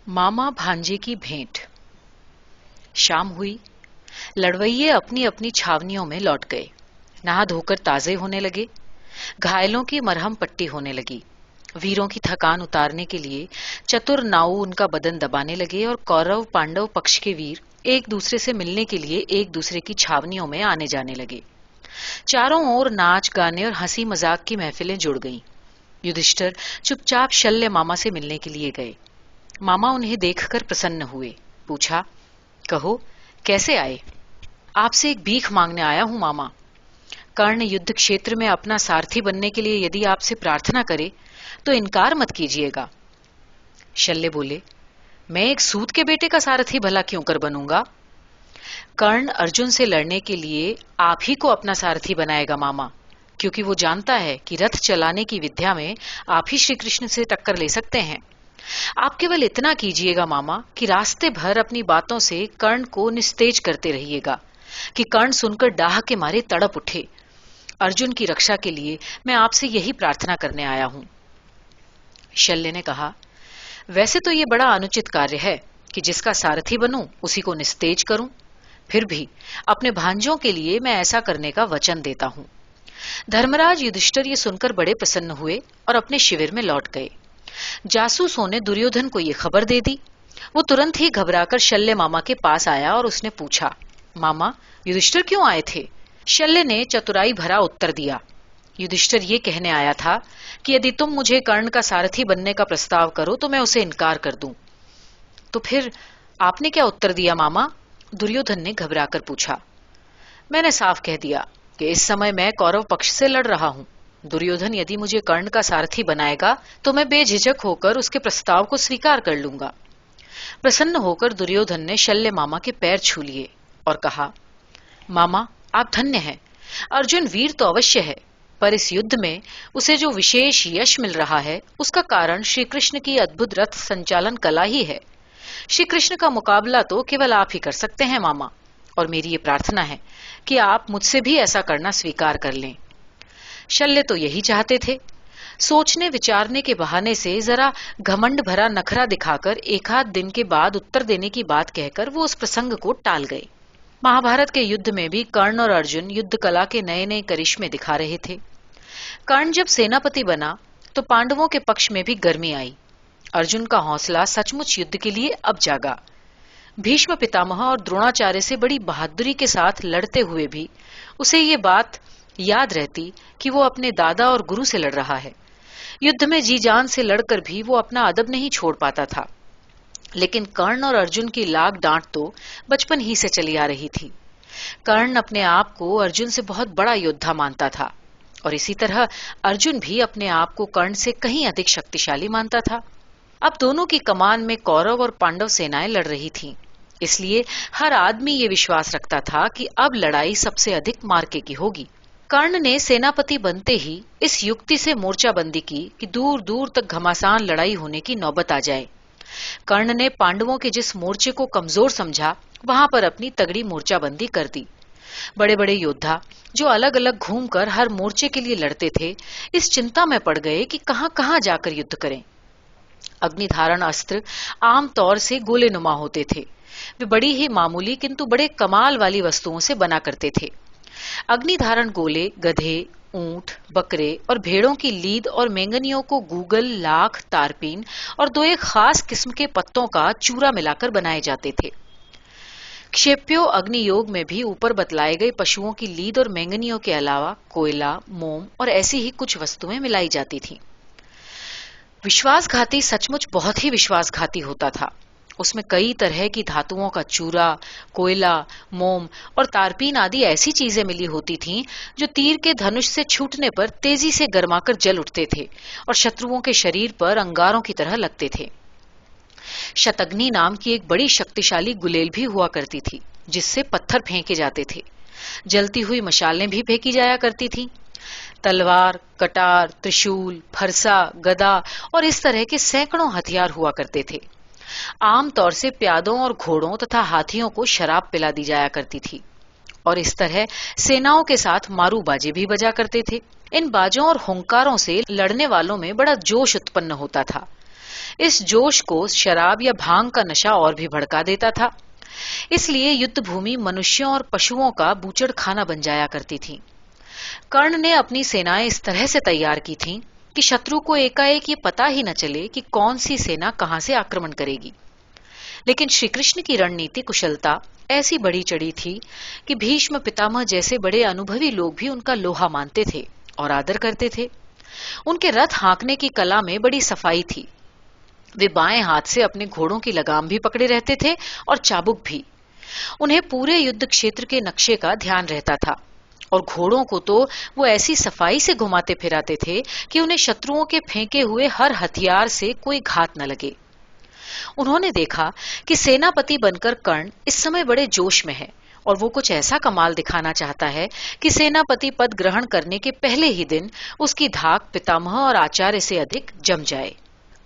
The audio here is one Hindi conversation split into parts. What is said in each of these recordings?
मामा भांजे की भेंट। शाम हुई। लड़वैये अपनी अपनी छावनियों में लौट गए। नहा धोकर ताजे होने लगे। घायलों की मरहम पट्टी होने लगी। वीरों की थकान उतारने के लिए चतुर नाऊ उनका बदन दबाने लगे और कौरव पांडव पक्ष के वीर एक दूसरे से मिलने के लिए एक दूसरे की छावनियों में आने जाने लगे। चारों ओर नाच गाने और हंसी मजाक की महफिलें जुड़ गईं। युधिष्ठिर चुपचाप शल्य मामा से मिलने के लिए गए। मामा उन्हें देखकर प्रसन्न हुए। पूछा, कहो कैसे आए? आपसे एक भीख मांगने आया हूं मामा। कर्ण युद्ध क्षेत्र में अपना सारथी बनने के लिए यदि आपसे प्रार्थना करे तो इनकार मत कीजिएगा। शल्य बोले, मैं एक सूत के बेटे का सारथी भला क्यों कर बनूंगा? कर्ण अर्जुन से लड़ने के लिए आप ही को अपना सारथी बनाएगा मामा, क्योंकि वो जानता है कि रथ चलाने की विद्या में आप ही श्री कृष्ण से टक्कर ले सकते हैं। आप केवल इतना कीजिएगा मामा कि रास्ते भर अपनी बातों से कर्ण को निस्तेज करते रहिएगा कि कर्ण सुनकर डाह के मारे तड़प उठे। अर्जुन की रक्षा के लिए मैं आपसे यही प्रार्थना करने आया हूं। शल्य ने कहा, वैसे तो ये बड़ा अनुचित कार्य है कि जिसका सारथी बनूं उसी को निस्तेज करूं। फिर भी अपने भांजों के लिए मैं ऐसा करने का वचन देता हूं। धर्मराज युधिष्ठिर ये सुनकर बड़े प्रसन्न हुए और अपने शिविर में लौट गए। जासूसों ने दुर्योधन को ये खबर दे दी। वो तुरंत ही घबराकर शल्य मामा के पास आया और उसने पूछा, मामा युधिष्ठिर क्यों आए थे? शल्य ने चतुराई भरा उत्तर दिया, युधिष्ठिर ये कहने आया था कि यदि तुम मुझे कर्ण का सारथी बनने का प्रस्ताव करो तो मैं उसे इनकार कर दूं। तो फिर आपने क्या उत्तर दिया मामा? दुर्योधन ने घबराकर पूछा। मैंने साफ कह दिया कि इस समय मैं कौरव पक्ष से लड़ रहा हूं। दुर्योधन यदि मुझे कर्ण का सारथी बनाएगा तो मैं बेझिझक होकर उसके प्रस्ताव को स्वीकार कर लूंगा। प्रसन्न होकर दुर्योधन ने शल्य मामा के पैर छू लिए और कहा, मामा आप धन्य हैं। अर्जुन वीर तो अवश्य है, पर इस युद्ध में उसे जो विशेष यश मिल रहा है उसका कारण श्री कृष्ण की अद्भुत रथ संचालन कला ही है। श्री कृष्ण का मुकाबला तो केवल आप ही कर सकते हैं मामा, और मेरी ये प्रार्थना है कि आप मुझसे भी ऐसा करना स्वीकार कर लें। शल्य तो यही चाहते थे। सोचने विचारने के बहाने से जरा घमंड भरा नखरा दिखाकर एक आध दिन के बाद उत्तर देने की बात कहकर वो उस प्रसंग को टाल गए। महाभारत के युद्ध में भी कर्ण और अर्जुन युद्ध कला के नए नए करिश्मे दिखा रहे थे। कर्ण जब सेनापति बना तो पांडवों के पक्ष में भी गर्मी आई। अर्जुन का हौसला सचमुच युद्ध के लिए अब जागा। भीष्म पितामह और द्रोणाचार्य से बड़ी बहादुरी के साथ लड़ते हुए भी उसे ये बात याद रहती कि वो अपने दादा और गुरु से लड़ रहा है। युद्ध में जी जान से लड़कर भी वो अपना अदब नहीं छोड़ पाता था। लेकिन कर्ण और अर्जुन की लाग डांट तो बचपन ही से चली आ रही थी। कर्ण अपने आप को अर्जुन से बहुत बड़ा योद्धा मानता था और इसी तरह अर्जुन भी अपने आप को कर्ण से कहीं अधिक शक्तिशाली मानता था। अब दोनों की कमान में कौरव और पांडव सेनाएं लड़ रही थीं। इसलिए हर आदमी ये विश्वास रखता था कि अब लड़ाई सबसे अधिक मार्के की होगी। कर्ण ने सेनापति बनते ही इस युक्ति से मोर्चाबंदी की कि दूर दूर तक घमासान लड़ाई होने की नौबत आ जाए। कर्ण ने पांडवों के जिस मोर्चे को कमजोर समझा वहां पर अपनी तगड़ी मोर्चाबंदी कर दी। बड़े बड़े योद्धा जो अलग अलग घूमकर हर मोर्चे के लिए लड़ते थे, इस चिंता में पड़ गए कि कहां कहां जाकर युद्ध करें। अग्निधारण अस्त्र आम तौर से गोलेनुमा होते थे। वे बड़ी ही मामूली किंतु बड़े कमाल वाली वस्तुओं से बना करते थे। अग्निधारण गोले गधे, ऊंट, बकरे और भेड़ों की लीद और मेंगनियों को गूगल, लाख, तारपीन और दो एक खास किस्म के पत्तों का चूरा मिलाकर बनाए जाते थे। क्षेप्यो अग्नियोग में भी ऊपर बतलाए गए पशुओं की लीद और मेंगनियों के अलावा कोयला, मोम और ऐसी ही कुछ वस्तुएं मिलाई जाती थीं। विश्वासघाती सचमुच बहुत ही विश्वासघाती होता था। उसमें कई तरह की धातुओं का चूरा, कोयला, मोम और तारपीन आदि ऐसी चीजें मिली होती थीं जो तीर के धनुष से छूटने पर तेजी से गर्माकर जल उठते थे और शत्रुओं के शरीर पर अंगारों की तरह लगते थे। शतग्नि नाम की एक बड़ी शक्तिशाली गुलेल भी हुआ करती थी जिससे पत्थर फेंके जाते थे। जलती हुई मशालें भी फेंकी जाया करती थीं। तलवार, कटार, त्रिशूल, फरसा, गदा और इस तरह के सैकड़ों हथियार हुआ करते थे। आम तौर से प्यादों और घोड़ों तथा हाथियों को शराब पिला दी जाया करती थी और इस तरह सेनाओं के साथ मारू बाजे भी बजा करते थे। इन बाजों और हुंकारों से लड़ने वालों में बड़ा जोश उत्पन्न होता था। इस जोश को शराब या भांग का नशा और भी भड़का देता था। इसलिए युद्ध भूमि मनुष्यों और पशुओं का बूचड़ खाना बन जाया करती थी। कर्ण ने अपनी सेनाएं इस तरह से तैयार की थीं कि शत्रु को एकाएक ये पता ही न चले कि कौन सी सेना कहां से आक्रमण करेगी। लेकिन श्री कृष्ण की रणनीति कुशलता ऐसी बढ़ी चढ़ी थी कि भीष्म पितामह जैसे बड़े अनुभवी लोग भी उनका लोहा मानते थे और आदर करते थे। उनके रथ हाँकने की कला में बड़ी सफाई थी। वे बाएं हाथ से अपने घोड़ों की लगाम भी पकड़े रहते थे और चाबुक भी। उन्हें पूरे युद्ध क्षेत्र के नक्शे का ध्यान रहता था और घोड़ों को तो वो ऐसी सफाई से घुमाते फिराते थे कि उन्हें शत्रुओं के फेंके हुए हर हथियार से कोई घात न लगे। उन्होंने देखा कि सेनापति बनकर कर्ण इस समय बड़े जोश में है और वो कुछ ऐसा कमाल दिखाना चाहता है कि सेनापति पद ग्रहण करने के पहले ही दिन उसकी धाक पितामह और आचार्य से अधिक जम जाए।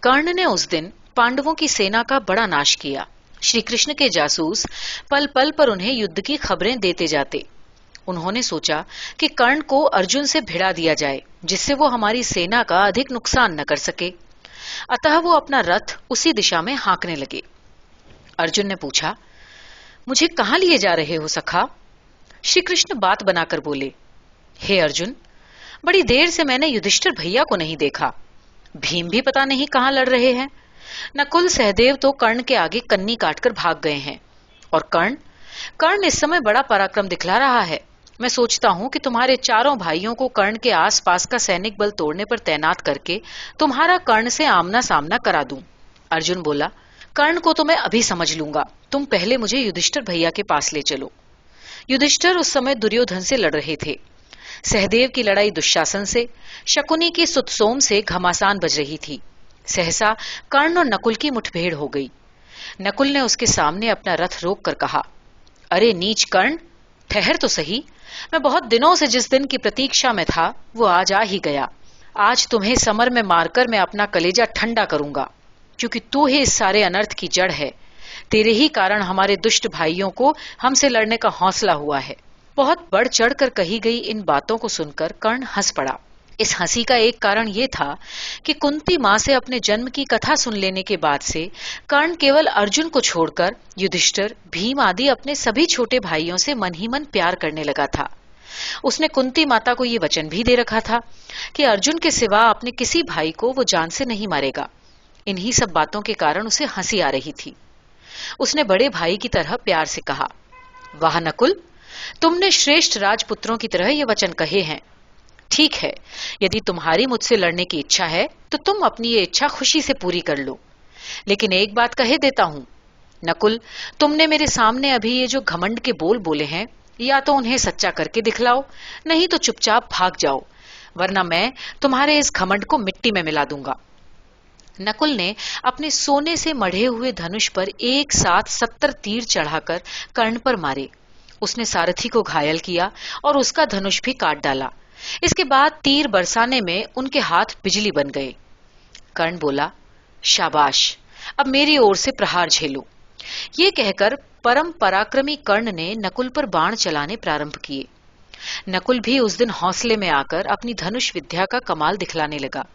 कर्ण ने उस दिन पांडवों की सेना का बड़ा नाश किया। श्री कृष्ण के जासूस पल पल पर उन्हें युद्ध की खबरें देते जाते। उन्होंने सोचा कि कर्ण को अर्जुन से भिड़ा दिया जाए, जिससे वो हमारी सेना का अधिक नुकसान न कर सके। अतः वो अपना रथ उसी दिशा में हाँकने लगे। अर्जुन ने पूछा, मुझे कहां लिए जा रहे हो सखा? श्री कृष्ण बात बनाकर बोले, हे अर्जुन, बड़ी देर से मैंने युधिष्ठिर भैया को नहीं देखा। भीम भी पता नहीं कहां लड़ रहे हैं। नकुल सहदेव तो कर्ण के आगे कन्नी काटकर भाग गए हैं। और कर्ण इस समय बड़ा पराक्रम दिखला रहा है। मैं सोचता हूं कि तुम्हारे चारों भाइयों को कर्ण के आसपास का सैनिक बल तोड़ने पर तैनात करके तुम्हारा कर्ण से आमना सामना करा दूं। अर्जुन बोला, कर्ण को तो मैं अभी समझ लूंगा। तुम पहले मुझे युधिष्ठिर भैया के पास ले चलो। युधिष्ठिर उस समय दुर्योधन से लड़ रहे थे। सहदेव की लड़ाई दुशासन से, शकुनी की सुतसोम से घमासान बज रही थी। सहसा कर्ण और नकुल की मुठभेड़ हो गई। नकुल ने उसके सामने अपना रथ रोक कर कहा, अरे नीच कर्ण, ठहर तो सही। मैं बहुत दिनों से जिस दिन की प्रतीक्षा में था वो आज आ ही गया। आज तुम्हें समर में मारकर मैं अपना कलेजा ठंडा करूंगा, क्योंकि तू ही इस सारे अनर्थ की जड़ है। तेरे ही कारण हमारे दुष्ट भाइयों को हमसे लड़ने का हौसला हुआ है। बहुत बढ़ चढ़ कर कही गई इन बातों को सुनकर कर्ण हंस पड़ा। इस हंसी का एक कारण यह था कि कुंती मां से अपने जन्म की कथा सुन लेने के बाद से कर्ण केवल अर्जुन को छोड़कर युधिष्ठिर, भीम आदि अपने सभी छोटे भाइयों से मन ही मन प्यार करने लगा था। उसने कुंती माता को यह वचन भी दे रखा था कि अर्जुन के सिवा अपने किसी भाई को वो जान से नहीं मारेगा। इन्हीं सब बातों के कारण उसे हंसी आ रही थी। उसने बड़े भाई की तरह प्यार से कहा, वाह नकुल, तुमने श्रेष्ठ राजपुत्रों की तरह ये वचन कहे हैं। ठीक है, यदि तुम्हारी मुझसे लड़ने की इच्छा है तो तुम अपनी ये इच्छा खुशी से पूरी कर लो। लेकिन एक बात कहे देता हूं, नकुल, तुमने मेरे सामने अभी ये जो घमंड के बोल बोले हैं, या तो उन्हें सच्चा करके दिखलाओ, नहीं तो चुपचाप भाग जाओ, वरना मैं तुम्हारे इस घमंड को मिट्टी में मिला दूंगा। नकुल ने अपने सोने से मढ़े हुए धनुष पर एक साथ 70 तीर चढ़ाकर कर्ण पर मारे। उसने सारथी को घायल किया और उसका धनुष भी काट डाला। इसके बाद तीर बरसाने में उनके हाथ बिजली बन गए। कर्ण बोला, शाबाश, अब मेरी ओर से प्रहार झेलो। ये कहकर परम पराक्रमी कर्ण ने नकुल पर बाण चलाने प्रारंभ किए। नकुल भी उस दिन हौसले में आकर अपनी धनुष विद्या का कमाल दिखलाने लगा।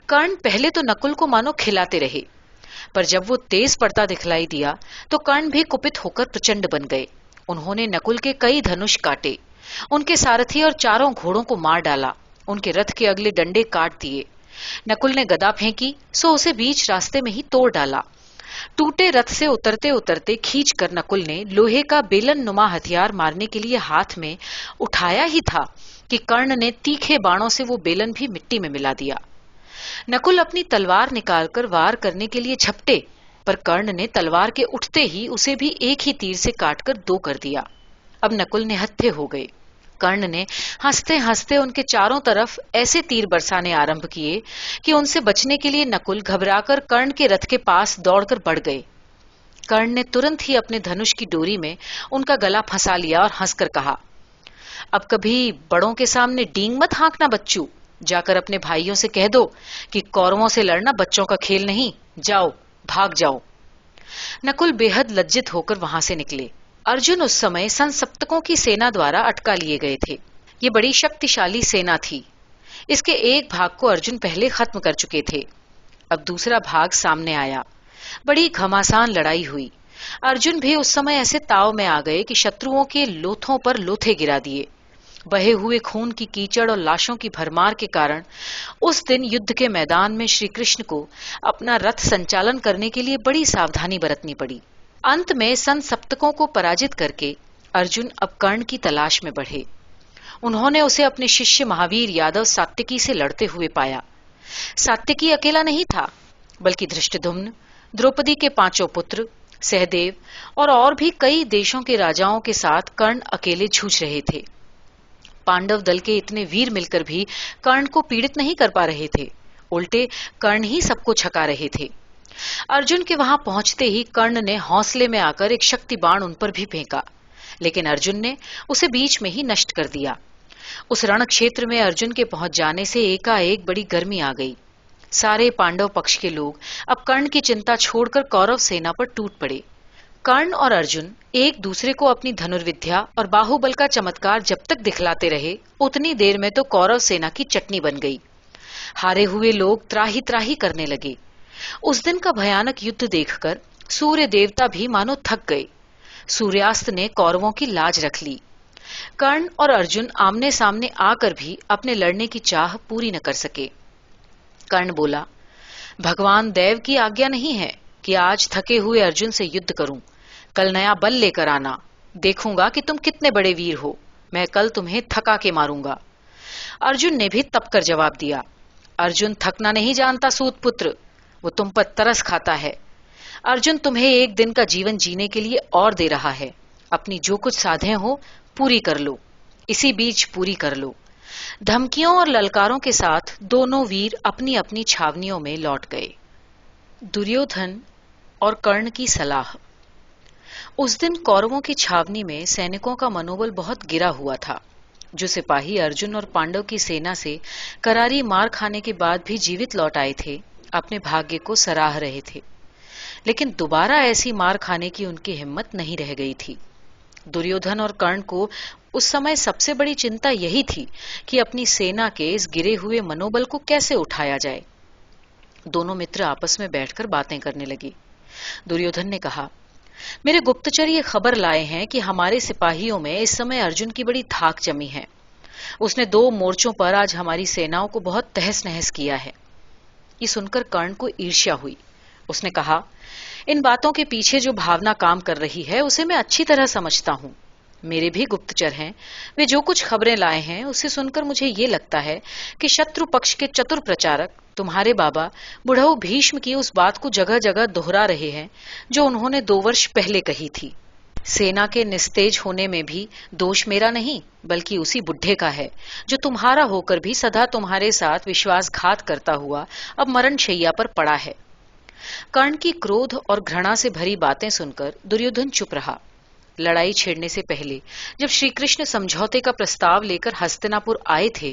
कर्ण पहले तो नकुल को मानो खिलाते रहे, पर जब वो तेज पड़ता दिखलाई दिया तो कर्ण भी कुपित होकर प्रचंड बन गए। उन्होंने नकुल के कई धनुष काटे, उनके सारथी और चारों घोड़ों को मार डाला, उनके रथ के अगले डंडे काट दिए। नकुल ने गदा फेंकी सो उसे बीच रास्ते में ही तोड़ डाला। टूटे रथ से उतरते उतरते खींचकर नकुल ने लोहे का बेलन नुमा हथियार मारने के लिए हाथ में उठाया ही था कि कर्ण ने तीखे बाणों से वो बेलन भी मिट्टी में मिला दिया। नकुल अपनी तलवार निकालकर वार करने के लिए झपटे, पर कर्ण ने तलवार के उठते ही उसे भी एक ही तीर से काटकर दो कर दिया। अब नकुल निहत्थे हो गए। कर्ण ने हंसते हंसते उनके चारों तरफ ऐसे तीर बरसाने आरंभ किए कि उनसे बचने के लिए नकुल घबराकर कर्ण के रथ के पास दौड़कर बढ़ गए। कर्ण ने तुरंत ही अपने धनुष की डोरी में उनका गला फंसा लिया और हंसकर कहा, अब कभी बड़ों के सामने डींग मत हाँकना बच्चू। जाकर अपने भाइयों से कह दो कि कौरवों से लड़ना बच्चों का खेल नहीं, जाओ, भाग जाओ। नकुल बेहद लज्जित होकर वहां से निकले। अर्जुन उस समय संसप्तकों की सेना द्वारा अटका लिए गए थे। ये बड़ी शक्तिशाली सेना थी। इसके एक भाग को अर्जुन पहले खत्म कर चुके थे। अब दूसरा भाग सामने आया। बड़ी घमासान लड़ाई हुई। अर्जुन भी उस समय ऐसे ताव में आ गए कि शत्रुओं के लोथों पर लोथे गिरा दिए। बहे हुए खून की कीचड़ और लाशों की भरमार के कारण उस दिन युद्ध के मैदान में श्री कृष्ण को अपना रथ संचालन करने के लिए बड़ी सावधानी बरतनी पड़ी। अंत में संसप्तकों को पराजित करके अर्जुन अब कर्ण की तलाश में बढ़े। उन्होंने उसे अपने शिष्य महावीर यादव सात्यकी से लड़ते हुए पाया। सात्यकी अकेला नहीं था, बल्कि धृष्टद्युम्न, द्रौपदी के 5 पुत्र, सहदेव और भी कई देशों के राजाओं के साथ कर्ण अकेले जूझ रहे थे। पांडव दल के इतने वीर मिलकर भी कर्ण को पीड़ित नहीं कर पा रहे थे। उल्टे कर्ण ही सबको छका रहे थे। अर्जुन के वहां पहुंचते ही कर्ण ने हौसले में आकर एक शक्ति बाण उन पर भी फेंका, लेकिन अर्जुन ने उसे बीच में ही नष्ट कर दिया। उस रण क्षेत्र में अर्जुन के पहुंच जाने से एकाएक बड़ी गर्मी आ गई। सारे पांडव पक्ष के लोग अब कर्ण की चिंता छोड़कर कौरव सेना पर टूट पड़े। कर्ण और अर्जुन एक दूसरे को अपनी धनुर्विद्या और बाहुबल का चमत्कार जब तक दिखलाते रहे, उतनी देर में तो कौरव सेना की चटनी बन गई। हारे हुए लोग त्राही त्राही करने लगे। उस दिन का भयानक युद्ध देखकर सूर्य देवता भी मानो थक गए। सूर्यास्त ने कौरवों की लाज रख ली। कर्ण और अर्जुन आमने सामने आकर भी अपने लड़ने की चाह पूरी न कर सके। कर्ण बोला, भगवान देव की आज्ञा नहीं है कि आज थके हुए अर्जुन से युद्ध करूं। कल नया बल लेकर आना, देखूंगा कि तुम कितने बड़े वीर हो। मैं कल तुम्हें थका के मारूंगा। अर्जुन ने भी तपकर जवाब दिया, अर्जुन थकना नहीं जानता सूत पुत्र, वो तुम पर तरस खाता है। अर्जुन तुम्हें एक दिन का जीवन जीने के लिए और दे रहा है। अपनी जो कुछ साधें हो पूरी कर लो, इसी बीच पूरी कर लो। धमकियों और ललकारों के साथ दोनों वीर अपनी अपनी छावनियों में लौट गए। दुर्योधन और कर्ण की सलाह। उस दिन कौरवों की छावनी में सैनिकों का मनोबल बहुत गिरा हुआ था। जो सिपाही अर्जुन और पांडव की सेना से करारी मार खाने के बाद भी जीवित लौट आए थे, अपने भाग्य को सराह रहे थे। लेकिन दोबारा ऐसी मार खाने की उनकी हिम्मत नहीं रह गई थी। दुर्योधन और कर्ण को उस समय सबसे बड़ी चिंता यही थी कि अपनी सेना के इस गिरे हुए मनोबल को कैसे उठाया जाए। दोनों मित्र आपस में बैठकर बातें करने लगे। दुर्योधन ने कहा, मेरे गुप्तचर ये खबर लाए हैं कि हमारे सिपाहियों में इस समय अर्जुन की बड़ी धाक जमी है। उसने 2 मोर्चों पर आज हमारी सेनाओं को बहुत तहस नहस किया है। ये सुनकर कर्ण को ईर्ष्या हुई। उसने कहा, इन बातों के पीछे जो भावना काम कर रही है उसे मैं अच्छी तरह समझता हूं। मेरे भी गुप्तचर हैं, वे जो कुछ खबरें लाए हैं उसे सुनकर मुझे ये लगता है कि शत्रु पक्ष के चतुर प्रचारक तुम्हारे बाबा बुढ़ऊ भीष्म की उस बात को जगह जगह दोहरा रहे हैं जो उन्होंने 2 वर्ष पहले कही थी। सेना के निस्तेज होने में भी दोष मेरा नहीं, बल्कि उसी बुढ़े का है जो तुम्हारा होकर भी सदा तुम्हारे साथ विश्वासघात करता हुआ अब मरणशैया पर पड़ा है। कर्ण की क्रोध और घृणा से भरी बातें सुनकर दुर्योधन चुप रहा। लड़ाई छेड़ने से पहले जब श्री कृष्ण समझौते का प्रस्ताव लेकर हस्तिनापुर आए थे,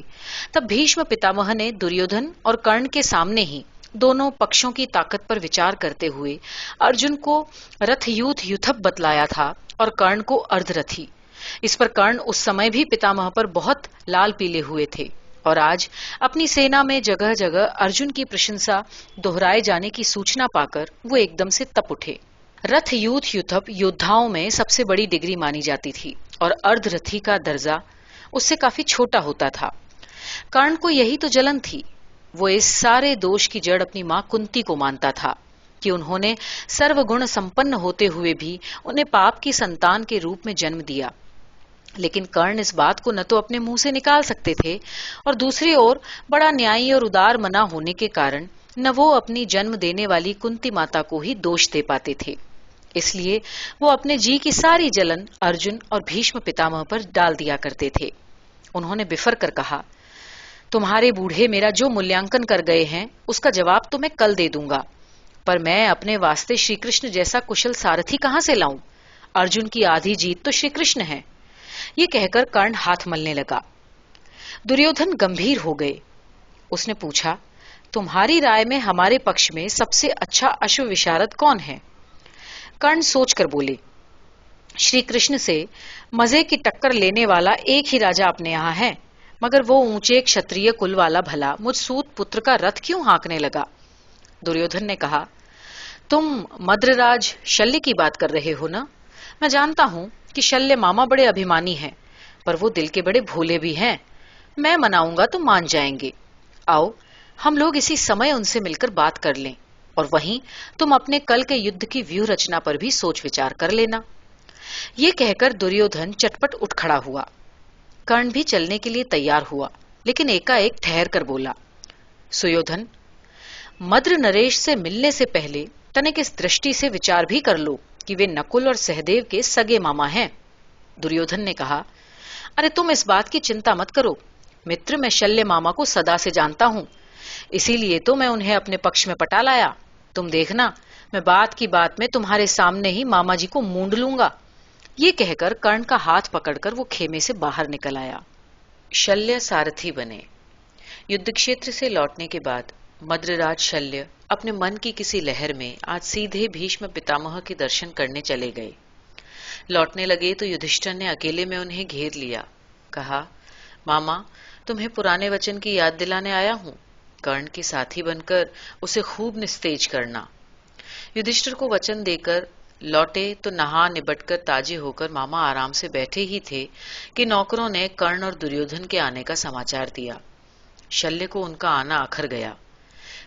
तब भीष्म पितामह ने दुर्योधन और कर्ण के सामने ही दोनों पक्षों की ताकत पर विचार करते हुए अर्जुन को रथयूथ युथप बतलाया था और कर्ण को अर्धरथी। इस पर कर्ण उस समय भी पितामह पर बहुत लाल पीले हुए थे और आज अपनी सेना में जगह जगह अर्जुन की प्रशंसा दोहराए जाने की सूचना पाकर वो एकदम से तप उठे। रथ यूथ युथप योद्धाओं में सबसे बड़ी डिग्री मानी जाती थी और अर्धरथी का दर्जा उससे काफी छोटा होता था। कर्ण को यही तो जलन थी। वो इस सारे दोष की जड़ अपनी मां कुंती को मानता था कि उन्होंने सर्वगुण संपन्न होते हुए भी उन्हें पाप की संतान के रूप में जन्म दिया। लेकिन कर्ण इस बात को न तो अपने मुंह से निकाल सकते थे और दूसरी ओर बड़ा न्यायी और उदार मना होने के कारण न वो अपनी जन्म देने वाली कुंती माता को ही दोष दे पाते थे। इसलिए वो अपने जी की सारी जलन अर्जुन और भीष्म पितामह पर डाल दिया करते थे। उन्होंने बिफर कर कहा, तुम्हारे बूढ़े मेरा जो मूल्यांकन कर गए हैं उसका जवाब तो मैं कल दे दूंगा, पर मैं अपने वास्ते श्री कृष्ण जैसा कुशल सारथी कहां से लाऊं? अर्जुन की आधी जीत तो श्री कृष्ण है। ये कहकर कर्ण हाथ मलने लगा। दुर्योधन गंभीर हो गए। उसने पूछा, तुम्हारी राय में हमारे पक्ष में सबसे अच्छा अश्व विशारद कौन है? कर्ण सोचकर बोले, श्री कृष्ण से मजे की टक्कर लेने वाला एक ही राजा अपने यहां है, मगर वो ऊंचे क्षत्रिय कुल वाला भला मुझ सूत पुत्र का रथ क्यों हाँकने लगा? दुर्योधन ने कहा, तुम मद्रराज शल्य की बात कर रहे हो ना? मैं जानता हूं कि शल्य मामा बड़े अभिमानी हैं, पर वो दिल के बड़े भोले भी हैं। मैं मनाऊंगा तो मान जाएंगे। आओ, हम लोग इसी समय उनसे मिलकर बात कर लें, और वहीं तुम अपने कल के युद्ध की व्यूह रचना पर भी सोच विचार कर लेना। ये कहकर दुर्योधन चटपट उठ खड़ा हुआ। कर्ण भी चलने के लिए तैयार हुआ, लेकिन एकाएक ठहर कर बोला, सुयोधन, मद्र नरेश से मिलने से पहले तनिक इस दृष्टि से विचार भी कर लो कि वे नकुल और सहदेव के सगे मामा हैं। दुर्योधन ने कहा, अरे तुम इस बात की चिंता मत करो। मित्र, मैं शल्य मामा को सदा से जानता हूं, इसीलिए तो मैं उन्हें अपने पक्ष में पटा लाया। तुम देखना, मैं बात की बात में तुम्हारे सामने ही मामा जी को मूंड लूंगा। ये कहकर कर्ण का हाथ पकड़कर वो खेमे से बाहर निकल आया। शल्य सारथी बने। युद्ध क्षेत्र से लौटने के बाद मद्रराज शल्य अपने मन की किसी लहर में आज सीधे भीष्म पितामह के दर्शन करने चले गए। लौटने लगे तो युधिष्ठिर ने अकेले में उन्हें घेर लिया। कहा, मामा, तुम्हें पुराने वचन की याद दिलाने आया हूं। कर्ण के साथी बनकर उसे खूब निस्तेज करना। युधिष्ठिर को वचन देकर लौटे तो नहा निबटकर ताजे होकर मामा आराम से बैठे ही थे कि नौकरों ने कर्ण और दुर्योधन के आने का समाचार दिया। शल्य को उनका आना अखर गया।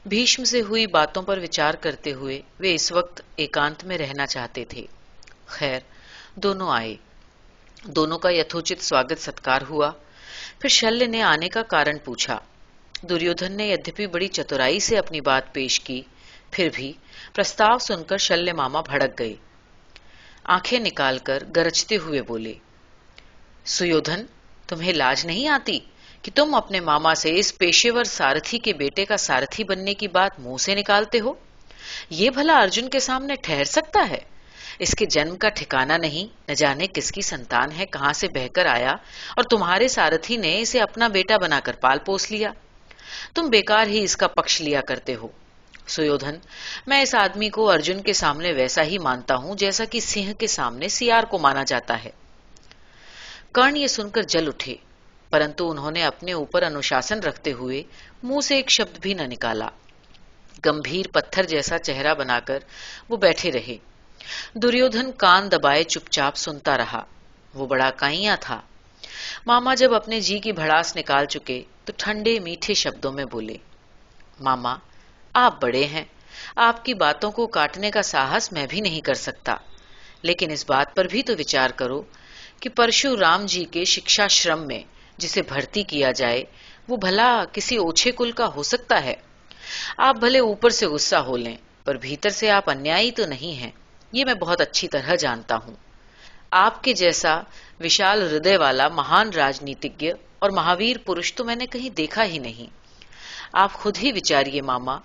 भीष्म से हुई बातों पर विचार करते हुए वे इस वक्त एकांत में रहना चाहते थे। खैर, दोनों आए। दोनों का यथोचित स्वागत सत्कार हुआ। फिर शल्य ने आने का कारण पूछा। दुर्योधन ने यद्यपि बड़ी चतुराई से अपनी बात पेश की, फिर भी प्रस्ताव सुनकर शल्य मामा भड़क गए। आंखें निकालकर गरजते हुए बोले, सुयोधन, तुम्हें लाज नहीं आती कि तुम अपने मामा से इस पेशेवर सारथी के बेटे का सारथी बनने की बात मुंह से निकालते हो? ये भला अर्जुन के सामने ठहर सकता है? इसके जन्म का ठिकाना नहीं, न जाने किसकी संतान है, कहां से बहकर आया, और तुम्हारे सारथी ने इसे अपना बेटा बनाकर पाल पोस लिया। तुम बेकार ही इसका पक्ष लिया करते हो। सुयोधन, मैं इस आदमी को अर्जुन के सामने वैसा ही मानता हूं जैसा कि सिंह के सामने सियार को माना जाता है। कर्ण ये सुनकर जल उठे, परंतु उन्होंने अपने ऊपर अनुशासन रखते हुए मुंह से एक शब्द भी न निकाला। गंभीर पत्थर जैसा चेहरा बनाकर वो बैठे रहे। दुर्योधन कान दबाए चुपचाप सुनता रहा। वो बड़ा काइया था। मामा जब अपने जी की भड़ास निकाल चुके तो ठंडे मीठे शब्दों में बोले, मामा, आप बड़े हैं, आपकी बातों को काटने का साहस मैं भी नहीं कर सकता, लेकिन इस बात पर भी तो विचार करो कि परशुराम जी के शिक्षाश्रम में जिसे भर्ती किया जाए वो भला किसी ओछे कुल का हो सकता है? आप भले ऊपर से गुस्सा हो लें, पर भीतर से आप अन्यायी तो नहीं हैं, ये मैं बहुत अच्छी तरह जानता हूं। आपके जैसा विशाल हृदय वाला महान राजनीतिज्ञ और महावीर पुरुष तो मैंने कहीं देखा ही नहीं। आप खुद ही विचारिए मामा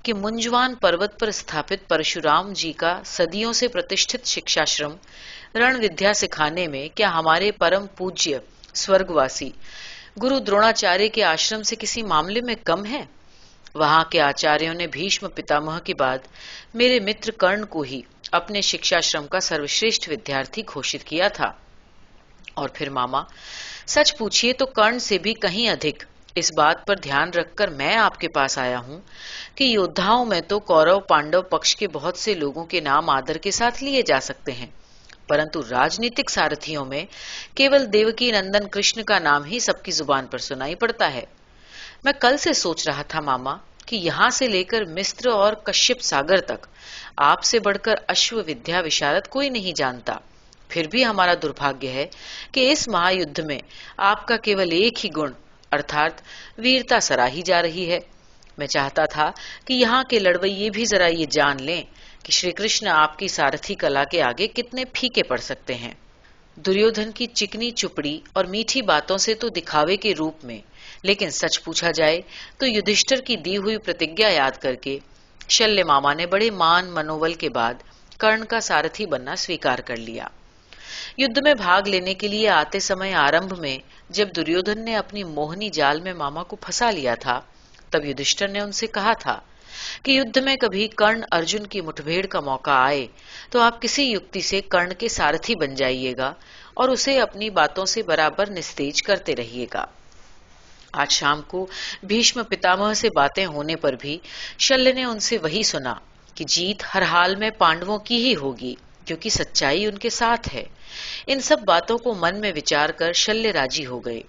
कि मुंजवान पर्वत पर स्थापित परशुराम जी का सदियों से प्रतिष्ठित शिक्षाश्रम रण विद्या सिखाने में क्या हमारे परम पूज्य स्वर्गवासी गुरु द्रोणाचार्य के आश्रम से किसी मामले में कम है? वहां के आचार्यों ने भीष्म पितामह के बाद मेरे मित्र कर्ण को ही अपने शिक्षाश्रम का सर्वश्रेष्ठ विद्यार्थी घोषित किया था। और फिर मामा, सच पूछिए तो कर्ण से भी कहीं अधिक इस बात पर ध्यान रखकर मैं आपके पास आया हूं कि योद्धाओं में तो कौरव पांडव पक्ष के बहुत से लोगों के नाम आदर के साथ लिए जा सकते हैं, परंतु राजनीतिक सारथियों में केवल देवकी नंदन कृष्ण का नाम ही सबकी जुबान पर सुनाई पड़ता है। मैं कल से सोच रहा था मामा कि यहां से लेकर मिस्र और कश्यप सागर तक आपसे बढ़कर अश्व विद्या विशारद कोई नहीं जानता। फिर भी हमारा दुर्भाग्य है कि इस महायुद्ध में आपका केवल एक ही गुण अर्थात वीरता सराही जा रही है। मैं चाहता था कि यहाँ के लड़वैये भी जरा ये जान लें कि श्री कृष्ण आपकी सारथी कला के आगे कितने फीके पड़ सकते हैं। दुर्योधन की चिकनी चुपड़ी और मीठी बातों से तो दिखावे के रूप में, लेकिन सच पूछा जाए तो युधिष्ठिर की दी हुई प्रतिज्ञा याद करके शल्य मामा ने बड़े मान मनोबल के बाद कर्ण का सारथी बनना स्वीकार कर लिया। युद्ध में भाग लेने के लिए आते समय आरंभ में जब दुर्योधन ने अपनी मोहनी जाल में मामा को फंसा लिया था, तब युधिष्ठिर ने उनसे कहा था कि युद्ध में कभी कर्ण अर्जुन की मुठभेड़ का मौका आए तो आप किसी युक्ति से कर्ण के सारथी बन जाइएगा और उसे अपनी बातों से बराबर निस्तेज करते रहिएगा। आज शाम को भीष्म पितामह से बातें होने पर भी शल्य ने उनसे वही सुना कि जीत हर हाल में पांडवों की ही होगी, क्योंकि सच्चाई उनके साथ है। इन सब बातों को मन में विचार कर शल्य राजी हो गए।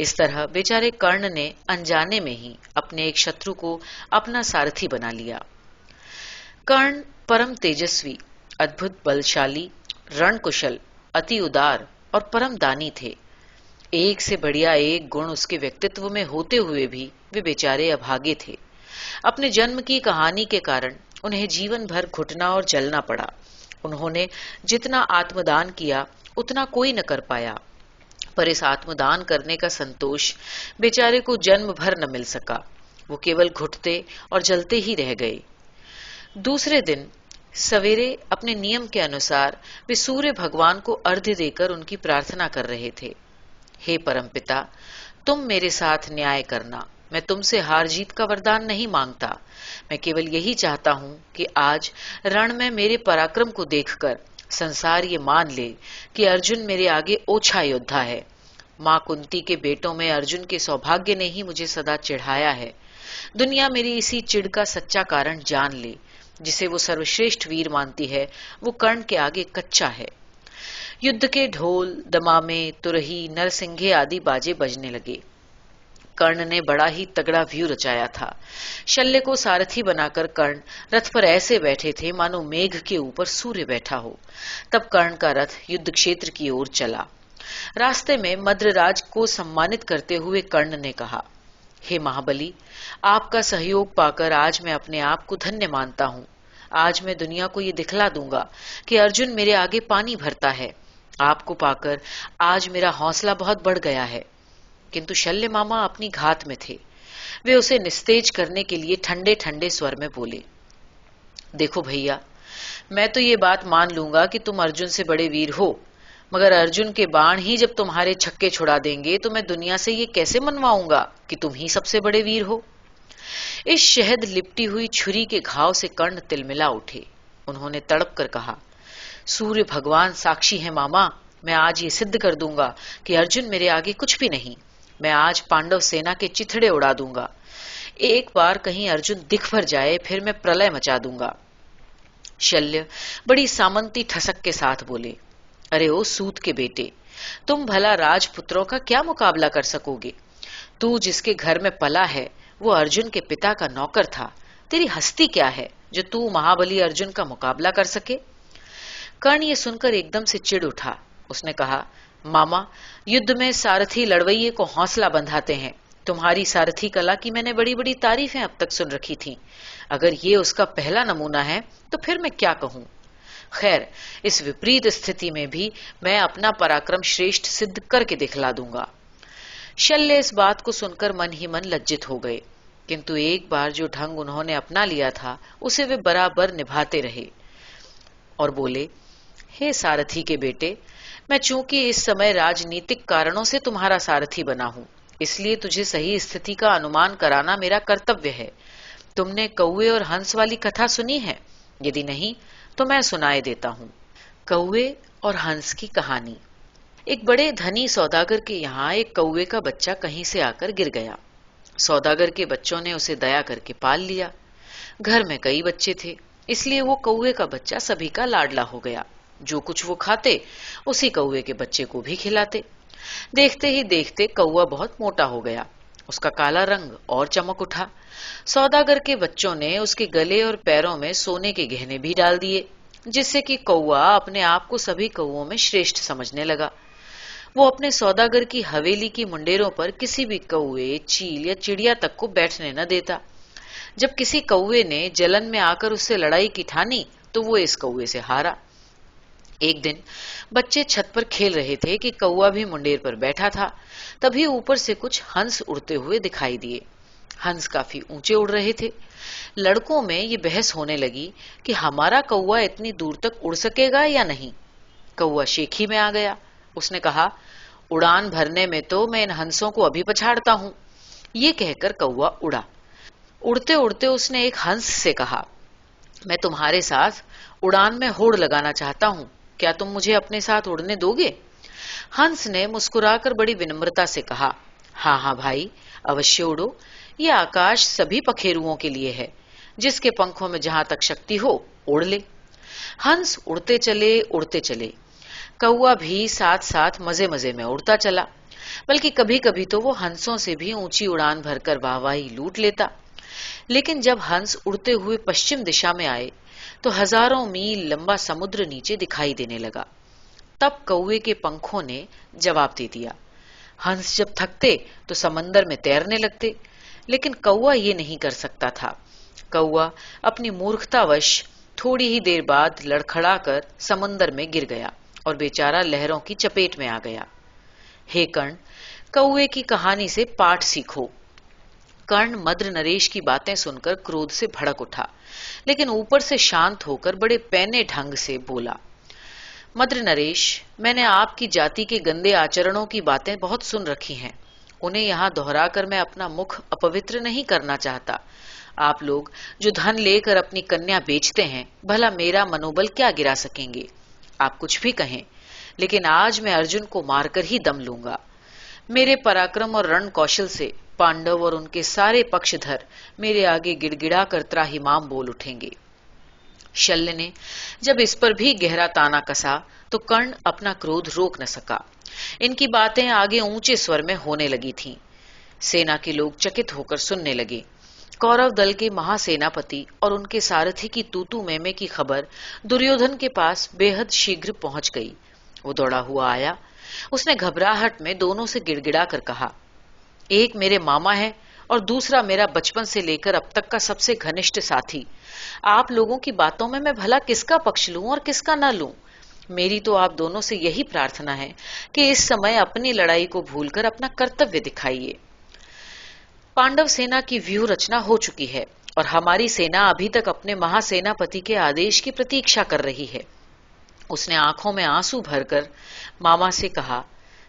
इस तरह बेचारे कर्ण ने अनजाने में ही अपने एक शत्रु को अपना सारथी बना लिया। कर्ण परम तेजस्वी, अद्भुत बलशाली, रणकुशल, अति उदार और परम दानी थे। एक से बढ़िया एक गुण उसके व्यक्तित्व में होते हुए भी वे बेचारे अभागे थे। अपने जन्म की कहानी के कारण उन्हें जीवन भर घुटना और जलना पड़ा। उन्होंने जितना आत्मदान किया उतना कोई न कर पाया, पर इस आत्मदान करने का संतोष बेचारे को जन्म भर न मिल सका। वो केवल घुटते और जलते ही रह गए। दूसरे दिन सवेरे अपने नियम के अनुसार वे सूर्य भगवान को अर्घ्य देकर उनकी प्रार्थना कर रहे थे। हे परमपिता, तुम मेरे साथ न्याय करना। मैं तुमसे हार जीत का वरदान नहीं मांगता। मैं केवल यही चाहता हूं कि आज रण में मेरे पराक्रम को देखकर संसार ये मान ले कि अर्जुन मेरे आगे ओछा योद्धा है। मां कुंती के बेटों में अर्जुन के सौभाग्य ने ही मुझे सदा चिढ़ाया है। दुनिया मेरी इसी चिढ़ का सच्चा कारण जान ले। जिसे वो सर्वश्रेष्ठ वीर मानती है, वो कर्ण के आगे कच्चा है। युद्ध के ढोल, दमामे, तुरही, नरसिंघे आदि बाजे बजने लगे। कर्ण ने बड़ा ही तगड़ा व्यू रचाया था। शल्य को सारथी बनाकर कर्ण रथ पर ऐसे बैठे थे मानो मेघ के ऊपर सूर्य बैठा हो। तब कर्ण का रथ युद्ध क्षेत्र की ओर चला। रास्ते में मद्रराज को सम्मानित करते हुए कर्ण ने कहा, हे महाबली, आपका सहयोग पाकर आज मैं अपने आप को धन्य मानता हूँ। आज मैं दुनिया को ये दिखला दूंगा कि अर्जुन मेरे आगे पानी भरता है। आपको पाकर आज मेरा हौसला बहुत बढ़ गया है। किंतु शल्य मामा अपनी घात में थे। वे उसे निस्तेज करने के लिए ठंडे ठंडे स्वर में बोले, देखो भैया, मैं तो ये बात मान लूंगा कि तुम अर्जुन से बड़े वीर हो, मगर अर्जुन के बाण ही जब तुम्हारे छक्के छुड़ा देंगे तो मैं दुनिया से ये कैसे मनवाऊंगा कि तुम ही सबसे बड़े वीर हो। इस शहद लिपटी हुई छुरी के घाव से कर्ण तिलमिला उठे। उन्होंने तड़प कर कहा, सूर्य भगवान साक्षी है मामा, मैं आज ये सिद्ध कर दूंगा कि अर्जुन मेरे आगे कुछ भी नहीं। मैं आज पांडव सेना के चिथड़े उड़ा दूंगा। एक बार कहीं अर्जुन दिख भर जाए, फिर मैं प्रलय मचा दूंगा। शल्य बड़ी सामंती ठसक के साथ बोले, अरे ओ सूत के बेटे, तुम भला राजपुत्रों का क्या मुकाबला कर सकोगे। तू जिसके घर में पला है वो अर्जुन के पिता का नौकर था। तेरी हस्ती क्या है जो तू महाबली अर्जुन का मुकाबला कर सके। कर्ण ये सुनकर एकदम से चिढ़ उठा। उसने कहा, मामा, युद्ध में सारथी लड़वैये को हौसला बंधाते हैं। तुम्हारी सारथी कला की मैंने बड़ी बड़ी तारीफें अब तक सुन रखी थी। अगर ये उसका पहला नमूना है तो फिर मैं क्या कहूं। खैर, इस विपरीत स्थिति में भी मैं अपना पराक्रम श्रेष्ठ सिद्ध करके दिखला दूंगा। शल्य इस बात को सुनकर मन ही मन लज्जित हो गए, किंतु एक बार जो ढंग उन्होंने अपना लिया था उसे वे बराबर निभाते रहे और बोले, हे सारथी के बेटे, मैं चूंकि इस समय राजनीतिक कारणों से तुम्हारा सारथी बना हूं, इसलिए तुझे सही स्थिति का अनुमान कराना मेरा कर्तव्य है। तुमने कौवे और हंस वाली कथा सुनी है? यदि नहीं तो मैं सुनाए देता हूं। कौवे और हंस की कहानी। एक बड़े धनी सौदागर के यहाँ एक कौवे का बच्चा कहीं से आकर गिर गया। सौदागर के बच्चों ने उसे दया करके पाल लिया। घर में कई बच्चे थे, इसलिए वो कौवे का बच्चा सभी का लाडला हो गया। जो कुछ वो खाते उसी कौवे के बच्चे को भी खिलाते। देखते ही देखते कौवा बहुत मोटा हो गया। उसका काला रंग और चमक उठा। सौदागर के बच्चों ने उसके गले और पैरों में सोने के गहने भी डाल दिए, जिससे कि कौवा अपने आप को सभी कौवों में श्रेष्ठ समझने लगा। वो अपने सौदागर की हवेली की मुंडेरों पर किसी भी कौवे, चील या चिड़िया तक को बैठने न देता। जब किसी कौवे ने जलन में आकर उससे लड़ाई की ठानी तो वो इस कौवे से हारा। एक दिन बच्चे छत पर खेल रहे थे कि कौवा भी मुंडेर पर बैठा था। तभी ऊपर से कुछ हंस उड़ते हुए दिखाई दिए। हंस काफी ऊंचे उड़ रहे थे। लड़कों में ये बहस होने लगी कि हमारा कौवा इतनी दूर तक उड़ सकेगा या नहीं। कौवा शेखी में आ गया। उसने कहा, उड़ान भरने में तो मैं इन हंसों को अभी पछाड़ता हूं। ये कहकर कौवा उड़ा। उड़ते उड़ते उसने एक हंस से कहा, मैं तुम्हारे साथ उड़ान में होड़ लगाना चाहता हूं, क्या तुम मुझे अपने साथ उड़ने दोगे? हंस ने मुस्कुराकर बड़ी विनम्रता से कहा, हाँ हाँ भाई, अवश्य उड़ो। ये आकाश सभी पखेरुओं के लिए है। जिसके पंखों में जहां तक शक्ति हो उड़ ले। हंस उड़ते चले। कौआ भी साथ साथ मजे मजे में उड़ता चला। बल्कि कभी कभी तो वो हंसों से भी ऊंची उड़ान भरकर वाहवाही लूट लेता। लेकिन जब हंस उड़ते हुए पश्चिम दिशा में आए तो हजारों मील लंबा समुद्र नीचे दिखाई देने लगा। तब कौवे के पंखों ने जवाब दे दिया। हंस जब थकते तो समंदर में तैरने लगते, लेकिन कौवा ये नहीं कर सकता था। कौवा अपनी मूर्खतावश थोड़ी ही देर बाद लड़खड़ाकर समंदर में गिर गया और बेचारा लहरों की चपेट में आ गया। हे कर्ण, कौवे की कहानी से पाठ सीखो। कर्ण मद्र नरेश की बातें सुनकर क्रोध से भड़क उठा, लेकिन ऊपर से शांत होकर बड़े पैने ढंग से बोला। मद्र नरेश, मैंने आपकी जाति के गंदे आचरणों की बातें बहुत सुन रखी हैं। उन्हें यहाँ दोहराकर मैं अपना मुख अपवित्र नहीं करना चाहता। आप लोग जो धन लेकर अपनी कन्या बेचते हैं, भला मेरा मनोबल क्या गिरा सकेंगे। आप कुछ भी कहें, लेकिन आज मैं अर्जुन को मारकर ही दम लूंगा। मेरे पराक्रम और रण कौशल से पांडव और उनके सारे पक्षधर मेरे आगे गिड़गिड़ा कर त्राहिमाम बोल उठेंगे। शल्य ने जब इस पर भी गहरा ताना कसा तो कर्ण अपना क्रोध रोक न सका। इनकी बातें आगे ऊंचे स्वर में होने लगी थीं। सेना के लोग चकित होकर सुनने लगे। कौरव दल के महासेनापति और उनके सारथी की तूतू मैमे की खबर दुर्योधन के पास बेहद शीघ्र पहुंच गई। वो दौड़ा हुआ आया। उसने घबराहट में दोनों से गिड़गिड़ा कर कहा, एक मेरे मामा है और दूसरा मेरा बचपन से लेकर अब तक का सबसे घनिष्ठ साथी। आप लोगों की बातों में मैं भला किसका पक्ष लूं और किसका न लूं। मेरी तो आप दोनों से यही प्रार्थना है कि इस समय अपनी लड़ाई को भूलकर अपना कर्तव्य दिखाइए। पांडव सेना की व्यूह रचना हो चुकी है और हमारी सेना अभी तक अपने महासेनापति के आदेश की प्रतीक्षा कर रही है। उसने आंखों में आंसू भरकर मामा से कहा,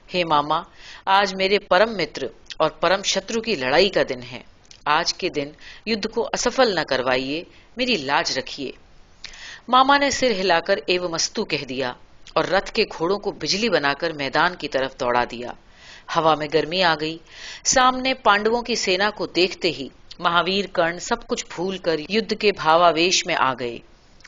हे मामा, आज मेरे परम मित्र और परम शत्रु की लड़ाई का दिन है। आज के दिन युद्ध को असफल न करवाइए, मेरी लाज रखिए। मामा ने सिर हिलाकर एवमस्तु कह दिया और रथ के घोड़ों को बिजली बनाकर मैदान की तरफ दौड़ा दिया। हवा में गर्मी आ गई। सामने पांडवों की सेना को देखते ही महावीर कर्ण सब कुछ भूलकर युद्ध के भावावेश में आ गए।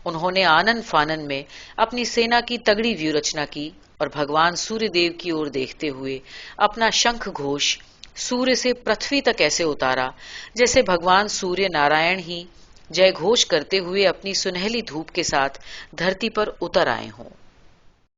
उन्होंने आनन फानन में अपनी सेना की तगड़ी व्यूह रचना की और भगवान सूर्य देव की ओर देखते हुए अपना शंख घोष सूर्य से पृथ्वी तक ऐसे उतारा जैसे भगवान सूर्य नारायण ही जय घोष करते हुए अपनी सुनहली धूप के साथ धरती पर उतर आए हों।